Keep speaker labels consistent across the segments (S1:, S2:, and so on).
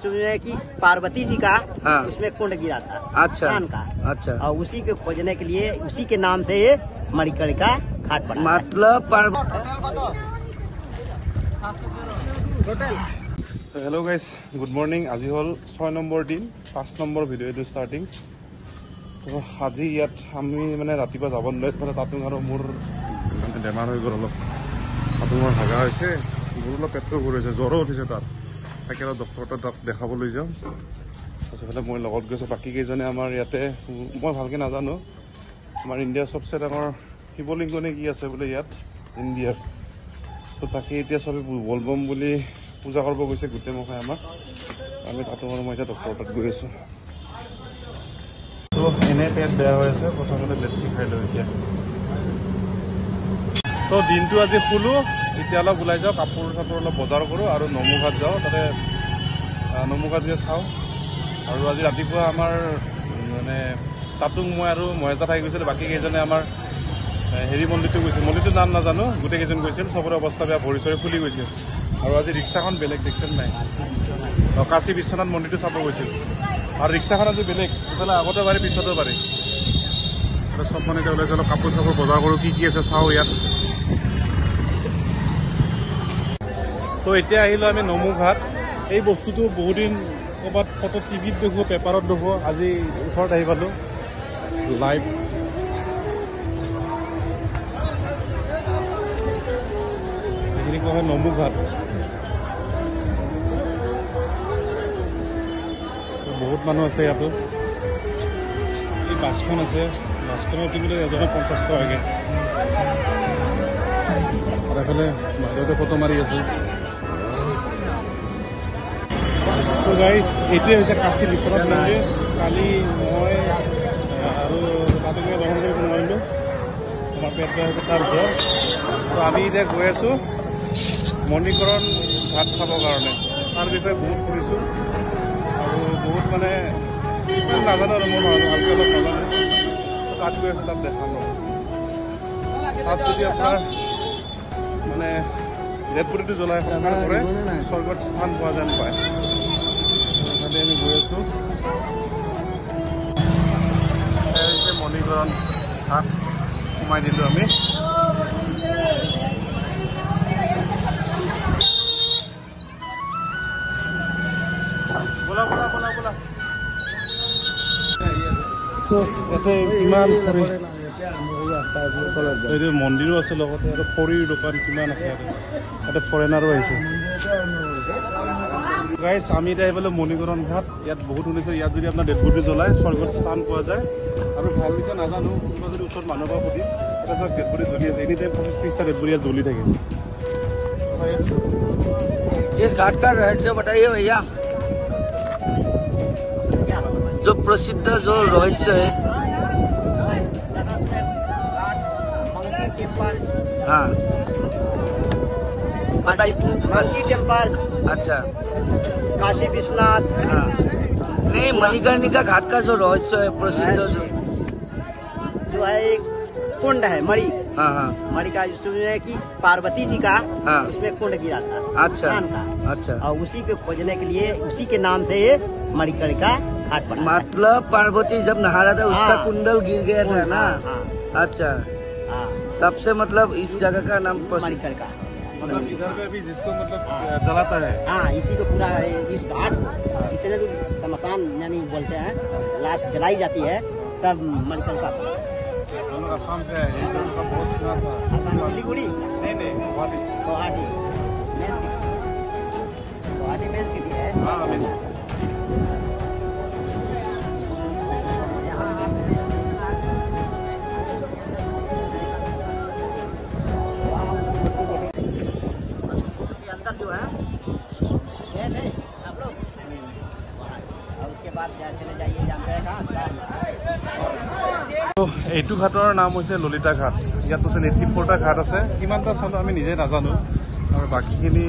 S1: जिसमें कि पार्वती जी का
S2: हाँ।
S1: उसमें कुंड गिरा था।
S2: अच्छा
S1: का
S2: अच्छा।
S1: और उसी को खोजने के लिए उसी के नाम से ये मणिकर्णिका घाट पड़ा।
S2: मतलब
S3: हेलो गाइस, गुड मर्निंग। आज हल 6 নম্বৰ दिन, 5 নম্বৰ ভিডিঅ' এইটো ষ্টাৰ্টিং। তো আজি ইয়াত আমি মানে ৰাতিপুৱা যাব নোৱাৰিলে তাতো আৰু মোৰ বেমাৰ হৈ গ'ল অলপ। তাতো মোৰ ভাগা হৈছে, মোৰ অলপ পেটটো ঘূৰিছে, জ্বৰো উঠিছে। তাত তাকে ডক্টৰ তাত দেখাবলৈ যাওঁ। তাৰপিছত মই লগত গৈছোঁ। বাকী কেইজনে আমাৰ ইয়াতে, মই ভালকৈ নাজানো, আমাৰ ইণ্ডিয়াৰ চবচে ডাঙৰ শিৱলিংগ নে কি আছে বোলে ইয়াত ইণ্ডিয়াৰ। তো তাকে এতিয়া চবে বলবম বুলি পূজা কৰিব গৈছে গোটেই মখাই আমাক। আমি তাতো আৰু মই এতিয়া ডক্টৰ তাত গৈ আছোঁ। তো এনে পেট বেয়া হৈ আছে, প্ৰথমতে বেছি খাই লওঁ এতিয়া। তো দিনটো আজি শুলোঁ, এতিয়া অলপ ওলাই যাওঁ, কাপোৰ চাপোৰ অলপ বজাৰ কৰোঁ আৰু নমুঘাট যাওঁ। তাতে নমুঘাট গৈ চাওঁ। আৰু আজি ৰাতিপুৱা আমাৰ মানে তাতো মই আৰু মহেজা ঠাই গৈছিলোঁ। বাকী কেইজনে আমাৰ হেৰি মন্দিৰটো গৈছিল, মন্দিৰটোৰ নাম নাজানো, গোটেইকেইজন গৈছিল। চবৰে অৱস্থা বেয়া, ভৰি চৰি ফুলি গৈছিল। আৰু আজি ৰিক্সাখন বেলেগ দেখোন নাই। কাশী বিশ্বনাথ মন্দিৰটো চাব গৈছিল। আৰু ৰিক্সাখন আজি বেলেগ, ইফালে আগতে পাৰি পিছতো পাৰি। চব মানে এতিয়া ওলাইছে, অলপ কাপোৰ চাপোৰ বজাৰ কৰোঁ, কি কি আছে চাওঁ ইয়াত। তো এতিয়া আহিলোঁ আমি নমুঘাট। এই বস্তুটো বহুদিন ক'ৰবাত ফটো টিভিত দেখোঁ, পেপাৰত দেখোঁ, আজি ওচৰত আহি পালোঁ লাইভ। এইখিনি কোৱা হয় নমুঘাট। বহুত মানুহ আছে ইয়াতো। এই বাছখন আছে, বাছখনত উঠিবলৈ এজনে 50 টকাকৈ। আৰু এফালে বাইদেউতে ফটো মাৰি আছে। তো গাইজ, এইটোৱে হৈছে কাশী বিশ্বনাথ মন্দিৰ। কালি মই আৰু তাতে গৈ দৰ্শন কৰিব নোৱাৰিলোঁ, আমাৰ পেট বেয়া হৈছে তাৰ ঘৰ। তো আমি এতিয়া গৈ আছোঁ মণিকৰণ ঘাট চাবৰ কাৰণে। তাৰ বিষয়ে বহুত শুনিছোঁ আৰু বহুত মানে নাজানো, আৰু মই ভালকৈ অলপ নাজানো। তাত গৈ আছোঁ, তাত দেখাম। তাত যদি আপোনাৰ মানে ডেড বডিটো জ্বলাই সংস্কাৰ কৰে, স্বৰ্গত স্থান পোৱা যেন পায়। সেইকাৰণে আমি গৈ আছোঁ। এই মণিকৰণ ঘাট সোমাই দিলোঁ আমি। ইয়াতে কিমান এইটো মন্দিৰো আছে, লগতে আৰু খৰিৰ দোকান কিমান আছে। ইয়াতে ফৰেনাৰো আহিছে। গাইজ, আমি এতিয়া আহিবলৈ মণিকৰণ ঘাট। ইয়াত বহুত শুনিছোঁ, ইয়াত যদি আপোনাৰ ডেড বডি জ্বলাই স্বৰ্গত স্থান পোৱা যায়। আৰু ভালকৈ নাজানো, কোনোবা যদি ওচৰত মানুহ পৰা সুধিম, তাৰপিছত ডেড বডি জ্বলি আছে। এনি টাইম 25-30টা ডেড বডি ইয়াত জ্বলি থাকে।
S2: इस घाट का रहस्य बताइए भैया, जो प्रसिद्ध जो रहस्य है। हाँ
S1: मंकी टेम्पल।
S2: अच्छा,
S1: काशी विश्वनाथ।
S2: हाँ नहीं, मणिकर्णिका घाट का जो रहस्य है प्रसिद्ध
S1: जो है एक कुंड है मणि।
S2: हाँ हाँ
S1: मणि का जिसमें कि पार्वती जी का
S2: हाँ।
S1: उसमें कुंड गिरा था।
S2: अच्छा
S1: का
S2: अच्छा।
S1: और उसी को खोजने के लिए उसी के नाम से ये मणिकर्णिका घाट पड़ा।
S2: मतलब पार्वती जब नहा रहा था उसका
S1: हाँ।
S2: कुंडल गिर गया था ना।
S1: हाँ।
S2: अच्छा,
S1: हाँ।
S2: तब से मतलब इस जगह का नाम प्रसिद्ध।
S1: मणिकर्णिका
S3: मतलब इधर पे भी जिसको मतलब जलाता है।
S1: हाँ, इसी को पूरा इस घाट जितने दूर शमशान यानी बोलते हैं लास्ट जलाई जाती है, सब मणिकर्णिका।
S3: हम लोग आसाम से है, ये सब बहुत सुना था।
S1: आसाम सिलीगुड़ी
S3: नहीं गुवाहाटी से।
S1: Guwahati main city. Guwahati main city है।
S3: हाँ, मेन सिटी।
S1: अंदर जो है ये नहीं आप लोग, और उसके बाद चले जाइए, जानते हैं कहाँ।
S3: তো এইটো ঘাটৰ নাম হৈছে ললিতা ঘাট। ইয়াত টোটেল 84টা ঘাট আছে। কিমানটা চালোঁ আমি নিজে নাজানো, আৰু বাকীখিনি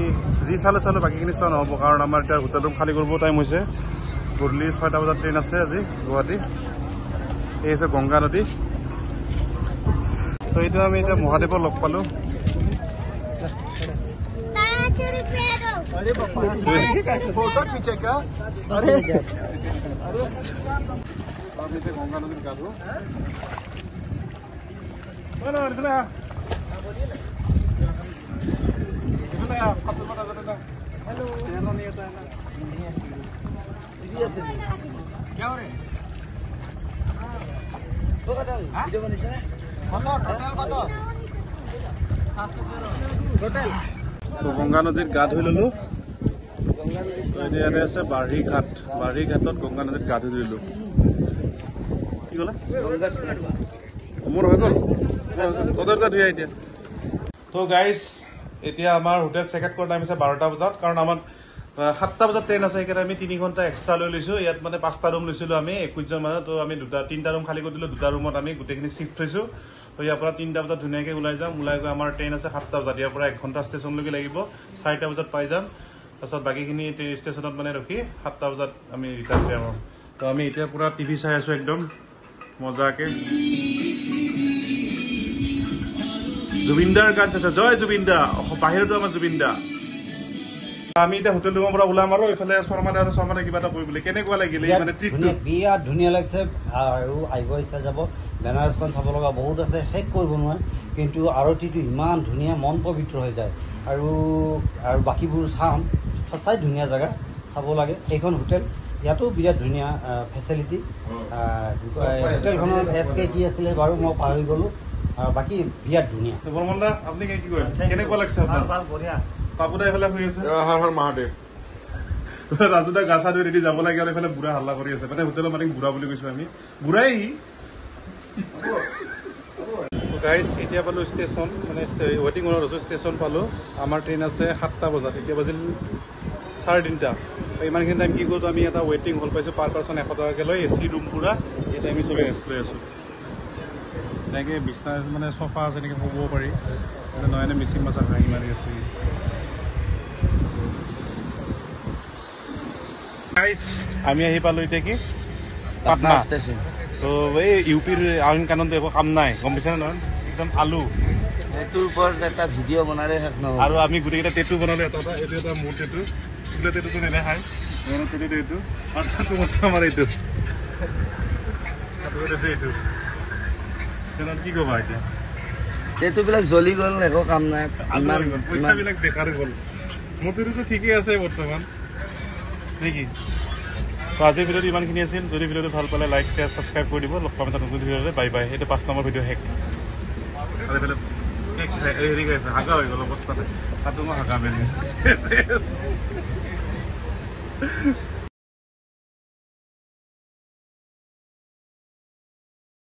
S3: যি চালোঁ বাকীখিনি চোৱা নহ'ব, কাৰণ আমাৰ এতিয়া হোটেল ৰুম খালী কৰিব টাইম হৈছে। গধূলি 6টা বজাত ট্ৰেইন আছে আজি গুৱাহাটী। এই হৈছে গংগা নদী। তো এইটো আমি এতিয়া মহাদেৱক লগ পালোঁ।
S1: अरे फोटो पीछे का अरे
S3: गंगा नदीर गা ধো
S1: क्या हो रहे वीडियो बनिছে না কত টোটাল
S3: তো গংগা নদীত গা ধুই ললো ইয়াতে আছে বাঢ়ি ঘাটত গংগা নদীত গা ধুই ললো কি কলা মোৰ হৈ গ'ল কদৰটা ধুই এতিয়া তো গাইজ এতিয়া আমাৰ হোটেল চেক আউট কৰা টাইম আছে 12টা বজাত কাৰণ আমাৰ 7টা বজাত ট্ৰেইন আছে সেইকাৰণে আমি 3 ঘণ্টা এক্সট্ৰা লৈ লৈছো ইয়াত মানে 5টা ৰুম লৈছিলো আমি 21 জন মানুহ তো আমি 3টা ৰুম খালী কৰি দিলো 2টা ৰুমত আমি গোটেইখিনি শিফ্ট হৈছো তো ইয়াৰ পৰা 3টা বজাত ধুনীয়াকৈ ওলাই যাম ওলাই গৈ আমাৰ ট্ৰেইন আছে 7টা বজাত ইয়াৰ পৰা 1 ঘণ্টা ষ্টেচনলৈকে লাগিব 4টা বজাত পাই যাম তাৰপিছত বাকীখিনি ষ্টেচনত মানে ৰখি 7টা বজাত আমি ৰিটাৰ্ণ কৰিম তো আমি এতিয়া পুৰা টিভি চাই আছো একদম মজাকে জুবিনদাৰ গান চাইছে জয় জুবিনদা বাহিৰতো আমাৰ জুবিনদা আমি এতিয়া হোটেল ৰুমৰ পৰা ওলাম আৰু এইফালে শৰ্মা কিবা এটা কৰিবলৈ কেনেকুৱা লাগিলে মানে ট্ৰিপটো
S4: বিৰাট ধুনীয়া লাগিছে আৰু আহিব ইচ্ছা যাব বেনাৰসখন চাব লগা বহুত আছে শেষ কৰিব নোৱাৰে কিন্তু আৰতিটো ইমান ধুনীয়া মন পবিত্ৰ হৈ যায় আৰু বাকীবোৰ চাম সঁচাই ধুনীয়া জেগা চাব লাগে এইখন হোটেল ইয়াতো বিৰাট ধুনীয়া ফেচিলিটি হোটেলখনৰ SK কি আছিলে বাৰু মই পাহৰি গ'লো আৰু বাকী বিৰাট ধুনীয়া
S3: বৰ্মন দা আপুনি কি কয় কেনেকুৱা লাগিছে আপোনাৰ
S1: বঢ়িয়া
S3: পাপুদা এইফালে শুই আছে
S5: হৰ হৰ মহাদেৱ
S3: ৰাজু দা গা চা ধুই ৰেডি যাব লাগে আৰু এইফালে বুঢ়া হাল্লা কৰি আছে মানে হোটেলৰ মানে বুঢ়া বুলি কৈছো আমি বুঢ়াই গাইজ এতিয়া পালো ষ্টেচন মানে ৱেটিং ৰুমত আছো ষ্টেচন পালো আমাৰ ট্ৰেইন আছে 7টা বজাত এতিয়া বাজিল 3:30 ইমানখিনি টাইম কি কৰোঁ আমি এটা ৱেটিং হল পাইছো পাৰ পাৰ্চন 100 টকাকৈ লৈ AC ৰুম পুৰা এতিয়া আমি চবে ৰেষ্ট লৈ আছো এনেকৈ বিছনা মানে চফা আছে এনেকৈ শুব পাৰি নয়নে মিচিং মাছা হাঁহি মাৰি আছো গাইজ আমি আহি পালো এতিয়া কি পাটনা
S2: ষ্টেচন
S3: তো এই ইউপিৰ আইন কানুনটো একো কাম নাই গম পাইছে নহয় একদম আলু
S2: এইটোৰ ওপৰত এটা ভিডিঅ' বনালে শেষ নহ'ব
S3: আৰু আমি গোটেইকেইটা টেটু বনালো এটা এইটো এটা মোৰ টেটু এইটো টেটুটো নেদেখাই টেটুটো এইটো আৰু মতো আমাৰ এইটো এইটো কি ক'বা এতিয়া
S2: এইটোবিলাক জ্বলি গ'ল একো কাম নাই
S3: পইচাবিলাক বেকাৰ গ'ল মোৰ টেটুটো ঠিকেই আছে বৰ্তমান নেকি তো আজিৰ ভিডিঅ'টো ইমানখিনি আছিল যদি ভিডিঅ'টো ভাল পালে লাইক শ্বেয়াৰ ছাবস্ক্ৰাইব কৰি দিব লগ পাম এটা নতুন ভিডিঅ'লৈ বাই বাই সেইটো 5 নম্বৰ ভিডিঅ' শেষ আৰু এইফালে হেৰি গাইছে হাগা হৈ গ'ল অৱস্থাতে তাতো মই হাগা মেলি